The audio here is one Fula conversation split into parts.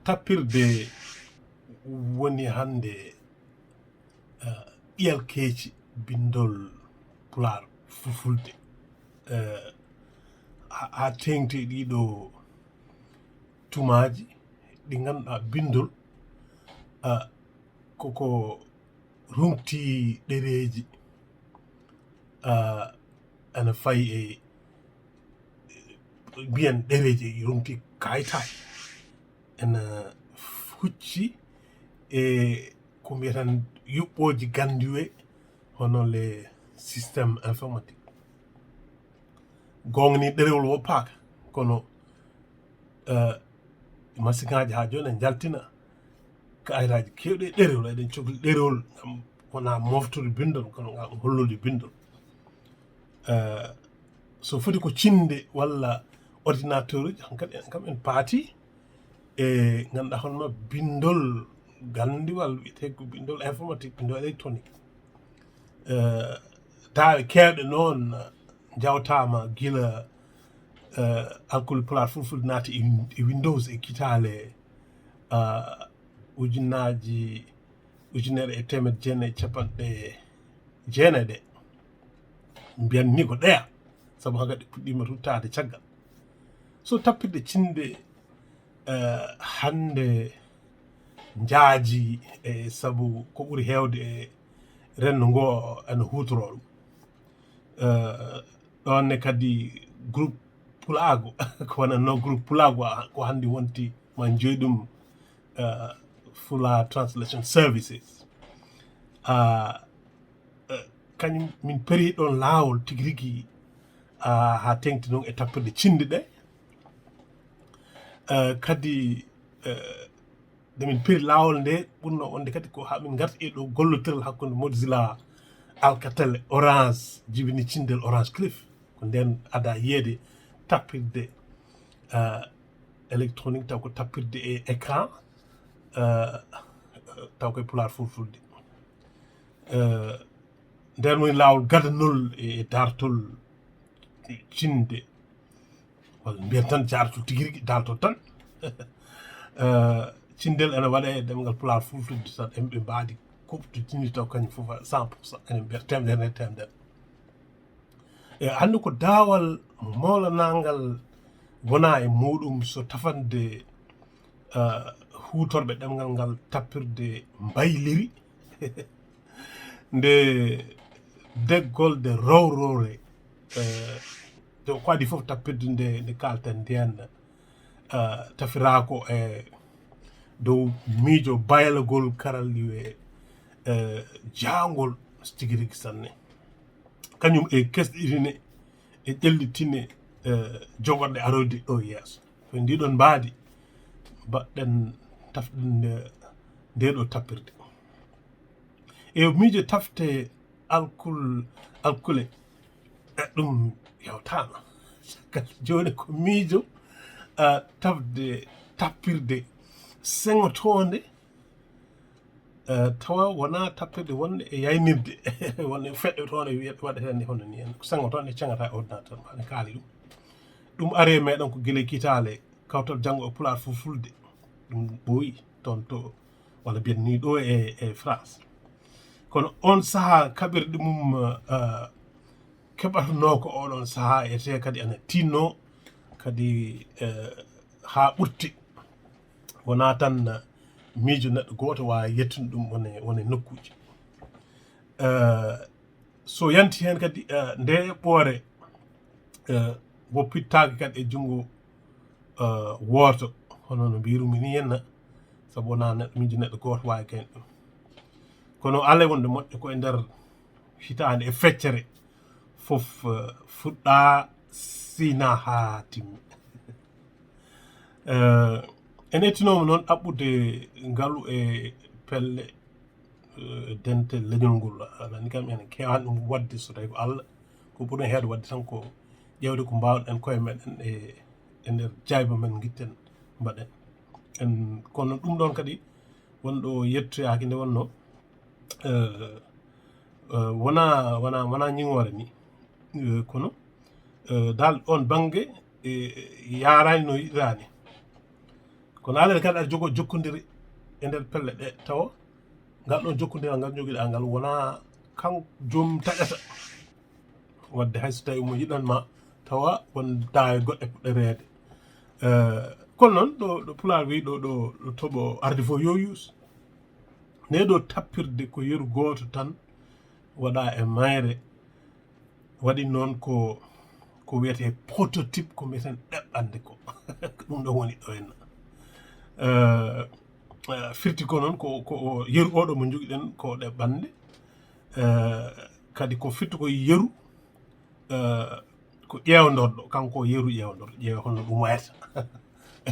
Tappirde woni hande ƴiyal keeci bindol Pulaar fulfulde ha tengti ɗiɗo tumaji ɗi ganduɗa bindol koko rumti ɗereji ana fayi e mbiyen ɗereji rumti kayitaji ena hucci e ko mbiyatan yuɓɓoji gandiwe hono le systéme informatique gongni ɗerewol woppaka kono masiŋaji ha joni en jaltina kayitaji kewɗi ɗerewol eɗen cokli ɗerewol gam wona moftude bindol kono gam hollude bindol so foti ko cinde walla ordinateur uji hankkadi en kam en paati e ganduɗa hono bindol gandiwal wiyete ko bindol informatique bindol électronique tawi kewɗe noon jawtama gila alkol Pulaar fulfulde naati e Windows e kitale ujunnaji ujunere e temed jeenayi capanɗe jeenayi ɗe mbiyan ni ko ɗeya saabu hankadi puɗɗima ruttade caggal so tappirde cinde hande jaaji e sabu ko ɓuri hewde e renndo ngo ene hutoro ɗum ɗonne kadi groupe Pulaago ko wonanno groupe Pulaago ko hande wonti ma joyi Fula Translation Services kañum min peri ɗon laawol tigi rigui ha tengti noon e tappirde cinde ɗe kadi demin peri laawol nde ɓurno wonde kadi ko hamin garti e ɗo gollotiral hakkude Mozilla Alcatel Orange jibini cindel Orange Cliff ko nden ada yiyede tappirde électronique taw ko tappirde e écran taw koye Pulaar fulfulde nden woni laawol gadanol e dartol cinde walla mbiyen tan jartol tigi rigui dartol tan cindel ene waɗe e ɗemgal Pulaar fulfulde tan emɓe mbaadi kuɓto cindi taw kañum fof 100% enen mbiyata temedere e temedere e hande ko daawal molanangal wona e muɗum so tafande hutorɓe ɗemgal ngal tappirde mbayliri nde deggolde rowrore ko adi fof tappirde nde kalten nden tafirako e dow miijo baylagol karalliwe jaangol tigi rigui sanne kañum e kesɗitine e ƴellitine jogorɗe arode ɗo yeeso ko ndiɗon mbaadi mbaɗɗen tafɗen ndeɗo tappirde e miijo tafte alkule ɗum yewtama joni ko miijo tafde tappirde seŋotonde tawa wona tappirde wonde e yaynirde wonde feɗɗe toon e waɗetende hono ni hen ko seŋotonde ceŋata e ordinateur ma ne kaali ɗum ari meɗen ko guila kitale kawtal janggo e Pulaar fulfulde ɗum ɓooyi toon to walla mbiyen ni ɗo e France kono on saaha kaɓirɗe mum keɓatono ko oɗon saaha ete kadi ene tinno kadi ha ɓurti wona tan miijo neɗɗo goto wawa yettude ɗum wone nokkuji so yanti hen kadi nde eɓɓoore woppittaki kadi e junggo woto hono no mbirumi ni henna sabu wona neɗɗo miijo neɗɗo gooto wawi gayn ɗum kono alay wonde moƴƴo koye nder hitande e feccere fof fuɗɗa sina ha timmi en ettinoma noon ɗaɓɓude ngalu e pelle dente leñol ngol alani kam ene kewani ɗum wadde so tawi ko Allah ko ɓuuri heeɗo wadde tan ko ƴewde ko mbawɗen koye meɗen e nder jayba men guitten mbaɗen en kono ɗum ɗon kadi wonɗo yettoyaki nde wonno wona ñingore ni kono dal on banggue yarani no yiɗirani kono alade kadi aɗa jogo jokkodiri e nder pelle ɗe tawa ngal ɗon jokkodiral ngal joguiɗa ngal wona kan joom taƴata wadde hayso tawi mo yiɗanma tawa won dawe goɗɗe puɗɗe reede kono noon ɗo Pulaar wi ɗo toɓo arde fof yo yuus nde ɗo tappirde ko yeru goto tan waɗa e mayre waɗi noon ko wiyete prototype ko mbiyeten ɗeɓɓande ko ɗum ɗo woni ɗo henna firti ko noon ko yeru oɗo mo joguiɗen ko ɗeɓɓande kadi ko firti ko yeru ko ƴewdorɗo kanko yeru ƴewdorɗo ƴeewe holno ɗum wayata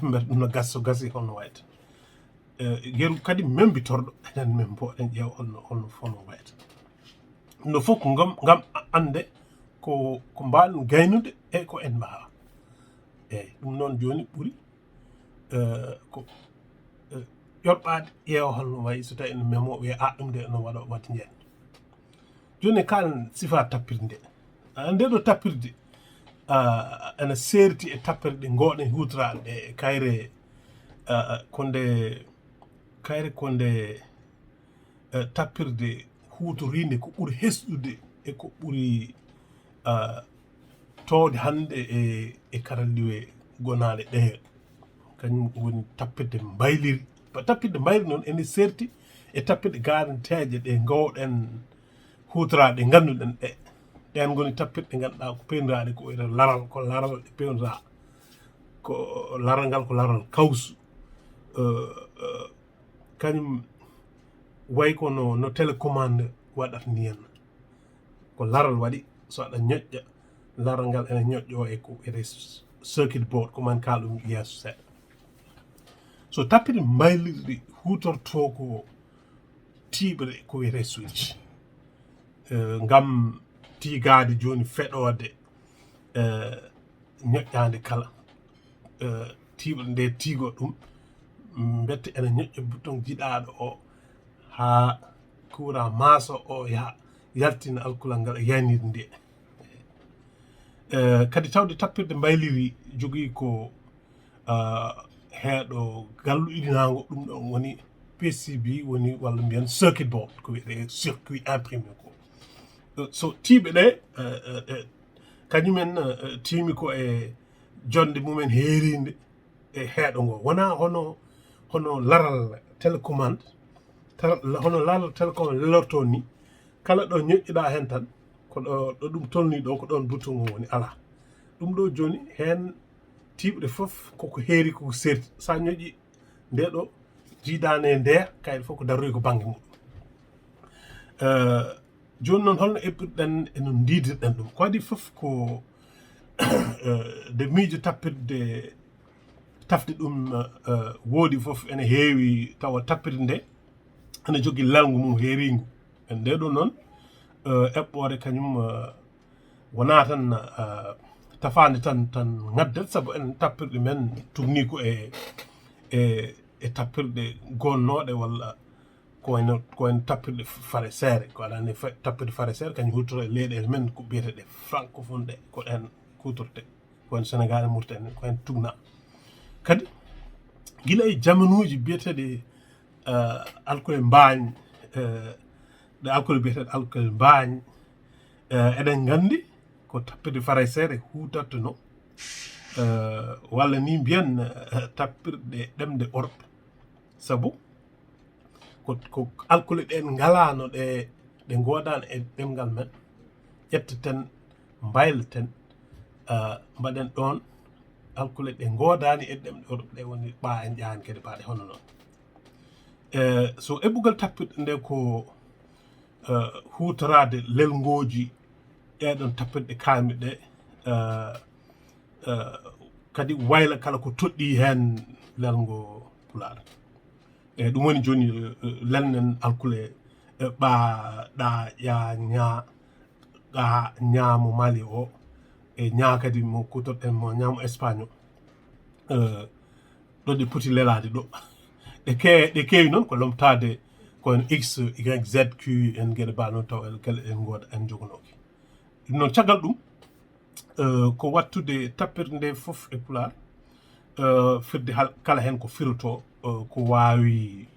mbiyata ɗum no gasso gasi holno wayata yeru kadi membitorɗo enen men bo eɗen ƴeewa holno fono wayata no fof ko ngam ande ko mbawɗen gaynude e ko en mbawa eyyi ɗum noon joni ɓuuri ko ƴorɓade ƴeewa holno wayi so tawi ene memo wiya ɗum de no waɗa wadde njen joni kalen sifa tappirde nde nde ɗo tappirde ene serti e tappere ɗe gowɗen hutorade ɗe e kayre konde tappirde hutorinde ko ɓuuri hesɗude e ko ɓuuri towde hande e karalliwe gonaɗe ɗe kañum woni tappirde mbayliri tappirde mbayliri noon ene serti e tappirɗe garanteje ɗe gowɗen hutorade ɗe ganduɗen ɗe ɗen goni tappirɗe ganduɗa ko pewniraɗe ko wiyete laral ko laral ɗe pewnira ko laral ngal ko laral kawsu kañum way ko no télécommande waɗata ni henna ko laral waɗi so aɗa ñoƴƴa laral ngal ene ñoƴƴo e ko wiyete circuit board ko man kalɗum yeeso seeɗa so tappirde mbaylirɗi hutorto ko tiiɓre ko wiyete switch ngam tigade joni feɗode ñoƴƴade kala tiiɓre nde tigo ɗum bette ene ñoƴƴa bouton jiɗaɗo o ha courant maso o yaha yaltina alkulal ngal e yanide nde kadi tawde tappirde mbayliri jogui ko heeɗo galluɗinago ɗum ɗon woni PCB woni walla mbiyen circuit board ko wiyete circuit imprimé ko so tiiɓe ɗe kañumen tiimi ko e jonde mumen heerinde e heeɗo ngo wona hono laral télécommande hono laral télécommande lelorto ni kala ɗo ñoƴƴiɗa hen tan ko ɗo ɗum tolni ɗo ko ɗon bouton o woni ala ɗum ɗo joni hen tiiɓre fof koko heeri koko serti sa ñoƴƴi nde ɗo jiidane ndeya kayɗe fof ko darroy ko banggue muɗum joni noon holno eɓɓirɗen eno ndidirɗen ɗum ko waɗi fof ko nde miijo tappirde tafde ɗum woodi fof ene heewi tawa tappirde nde ene jogui lelgu mum heeringu en nde ɗo noon eɓɓore kañum wona tan tafande tan ngaddet saabu en tappirɗe men tugni ko e tappirɗe gonnoɗe walla koyen tappirɗe fare seere ko aɗa andi tappirɗe fare seere kañum huttoro e leyɗele men ko biyeteɗe francophone ɗe ko ɗen kutorte koyen Sénégal e Mauritanie koyen tugna kadi guila e jamanuji biyeteɗe alkole mbañ ɗe alkole biyeteɗe alkole mbañ eɗen gandi ko tappirde fare seere hutorte no walla ni mbiyen tappirɗe ɗemde orɓe sabu ko alkole ɗen ngalano ɗe godano e ɗemgal men ƴetteten mbaylaten mbaɗen ɗon alkule ɗe ngoodani e ɗemɗe oɗo ɗe woni ɓaa en ƴaani kadi baaɗe hono noon so eɓɓugal tappirɗe nde ko huutoraade lelngooji ɗeɗon tappirɗe kaami ɗe kadi wayla kala ko toɗɗi heen lelngo Pulaar eyi ɗum woni jooni lelnen alkule ɓaa ɗa ya ñaamo Mali o e ñaa kadi mo kutorɗen mo ñaamo Espagne o ɗo ɗe poti lelaade ɗo ɗe keewi noon ko lomtaade kono x y z q en geɗe mbaa noon taw kala en ngooda en jogonooki ɗum noon caggal ɗum ko wattude tappirde nde fof e Pulaar firde kala hen ko firoto ko waawi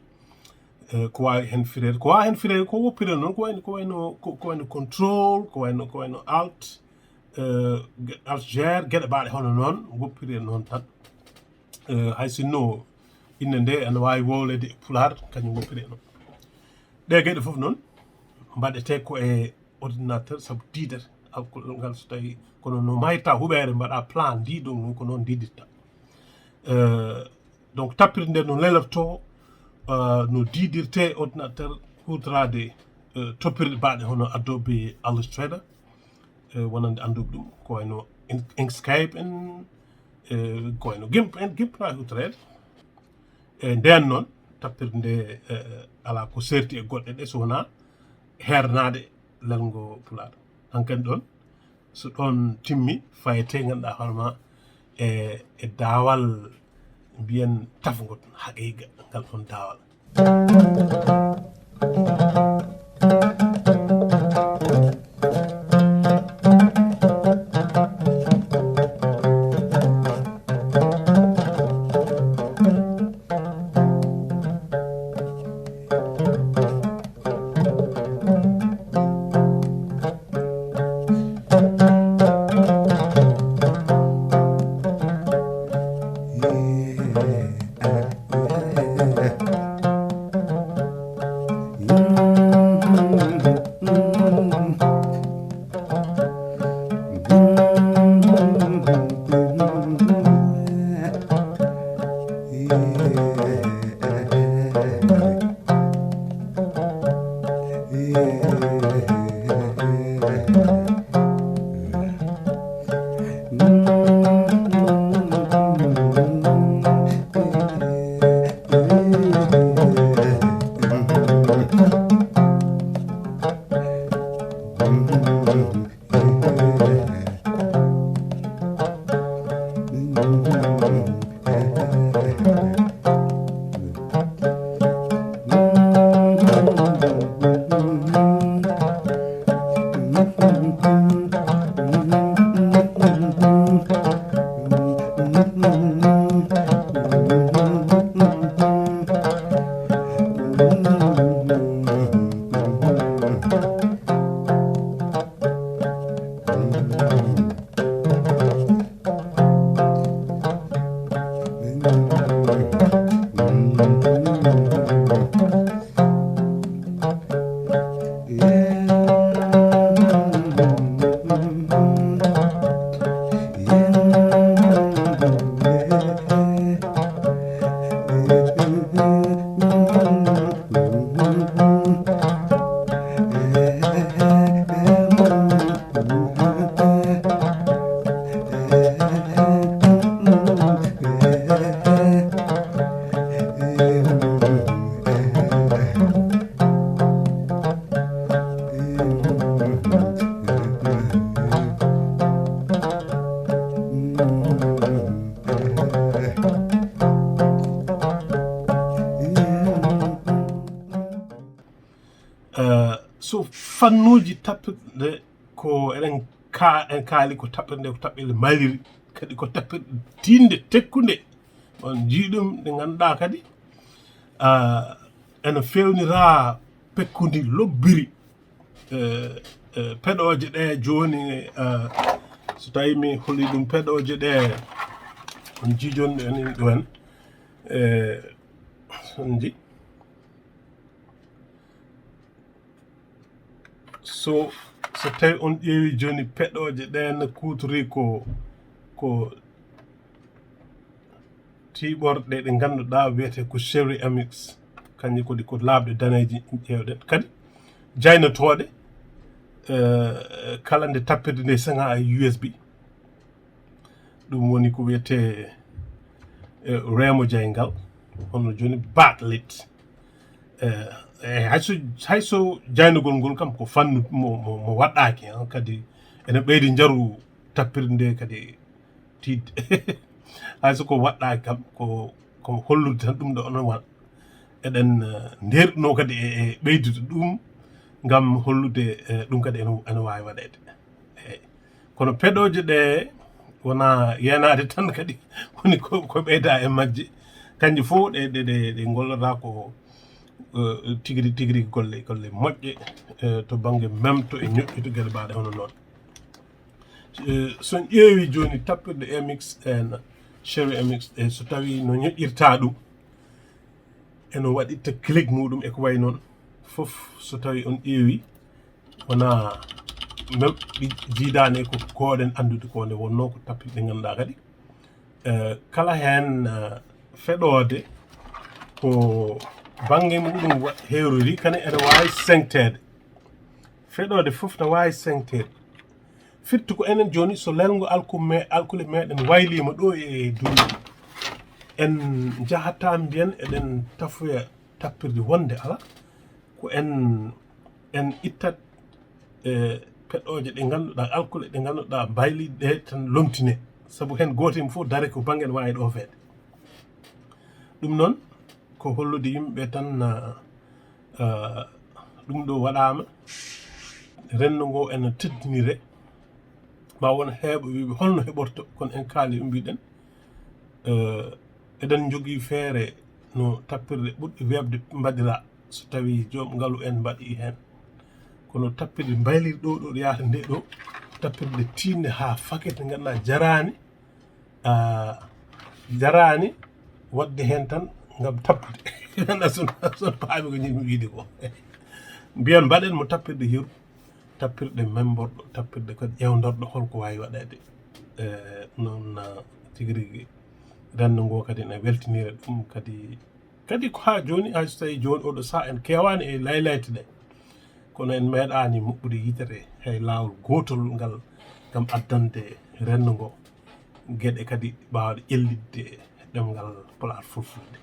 hen fireede ko waawi hen fireede ko woppiree noon ko wayno contrôle ko wayno alt gere geɗe mbaaɗe hono noon woppiree noon tan hay sinno inne nde ene waawi wowlede e Pulaar kañum woppiree noon ɗe geɗe fof noon mbaɗetee ko e ordinateur sabu diidere alkol ngal so tawii kono no mayta huɓeere mbaɗa plan ndiɗon ɗum ko noon diidirta donc tappirde nde no lelorto no diidirte ordinateur huutoraade toppirɗe mbaaɗe hono Adobe Illustrator wonande annduɓe ɗum ko wayno Inkscape en ko wayno gimp waawi huutoreede e ndeen noon tappirde nde alaa ko seerti e goɗɗe ɗe so wonaa heernaade lelngo Pulaar hankkadi ɗon so ɗon timmi fayete ngannduɗaa hono ma e daawal mbiyen tafgol haqiiqa ngal ɗon daawal so fannuuji tappirɗe ko eɗen kaali ko tappirɗe nde ko tappirɗe mbayliri kadi ko tappirɗe tiinde tekkunde on jiiɗum ɗe ngannduɗaa kadi ene fewnira pekkundi lobbiri peɗooje ɗe jooni so tawii mi holi ɗum peɗooje ɗe on jiijonɗe enen ɗo hen on ji so tawi on ƴeewi joni peɗooje ɗe no kuutori ko tiiɓorɗe ɗe ngannduɗaa wiyete ko céréamique kanƴe kodi ko laaɓɗe daneeji ƴeewɗen kadi jaynotooɗe kala nde tappirde nde saŋa e USB ɗum woni ko wiyete reemo jayngal hono jooni backlit hayso jaynugol ngol kam ko fannu mo waɗɗaaki kadi ene ɓeydi njaru tappirde nde kadi tiidde hayso ko waɗɗaaki kam ko hollude tan ɗum ɗo onon waɗ eɗen nderɗuno kadi e ɓeydude ɗum ngam hollude ɗum kadi ene waawi waɗeede eeyi kono peɗooje ɗe wona yeenaade tan kadi woni ko ɓeyda e majje kanƴe fof ɗe golloɗaa ko tigiri golle moƴƴe to baŋnge memto e ñoƴƴude gele mbaaɗe hono noon son ƴeewi jooni tappirde mx en céréamique e so tawii no ñoƴƴirtaa ɗum eno waɗitta clique muɗum e ko wayi noon fof so tawii on ƴeewi wona ɗi jiidaani ko kooɗen anndude ko nde wonnoo ko tappirɗe ngannduɗaa kadi kala heen feɗoode ko baŋnge muɗum heerori kane ene waawi seŋteede feɗoode fof ne waawi seŋteede firti ko enen jooni so lelngo alkule meɗen wayliima ɗo e duuɓi en njahataa mbiyen eɗen tafoya tappirde wonde ala ko en ittat peɗɗooje ɗe ngannduɗaa alkule ɗe ngannduɗaa mbayliɗe ɗe tan lomtine sabu heen gooto heen fof dare ko baŋnge ne waawi ɗo feede ɗum noon ko hollude yimɓe tan ɗum ɗo waɗaama renndo ngo ene teddinire ma won heeɓo wiiɓe holno heɓorto kono en kaali mbiɗen eɗen jogii feere no tappirde ɓurɗe weɓde mbaɗiraa so tawii joom ngalu en mbaɗii heen kono tappirde mbayliri ɗo yahata nde ɗo tappirde tiinde haa fakete ngannduɗaa jaraani waɗde heen tan ngam tappude ganduɗa son paami ko ñimi wiide ko mbiyan mbaɗen mo tappirde hiru tappirɗe memborɗo tappirde kadi ƴewdorɗo holko wawi waɗede noon tigi rigui renndo ngo kadi ne weltinira ɗum kadi ko ha joni hay so tawi joni oɗo saaha en kewani e leylayte ɗe kono en meeɗani moɓɓude yitere hay lawol gotol ngal gam addande renndo ngo gueɗe kadi mbawɗe ƴellidde ɗemgal Pulaar fulfulde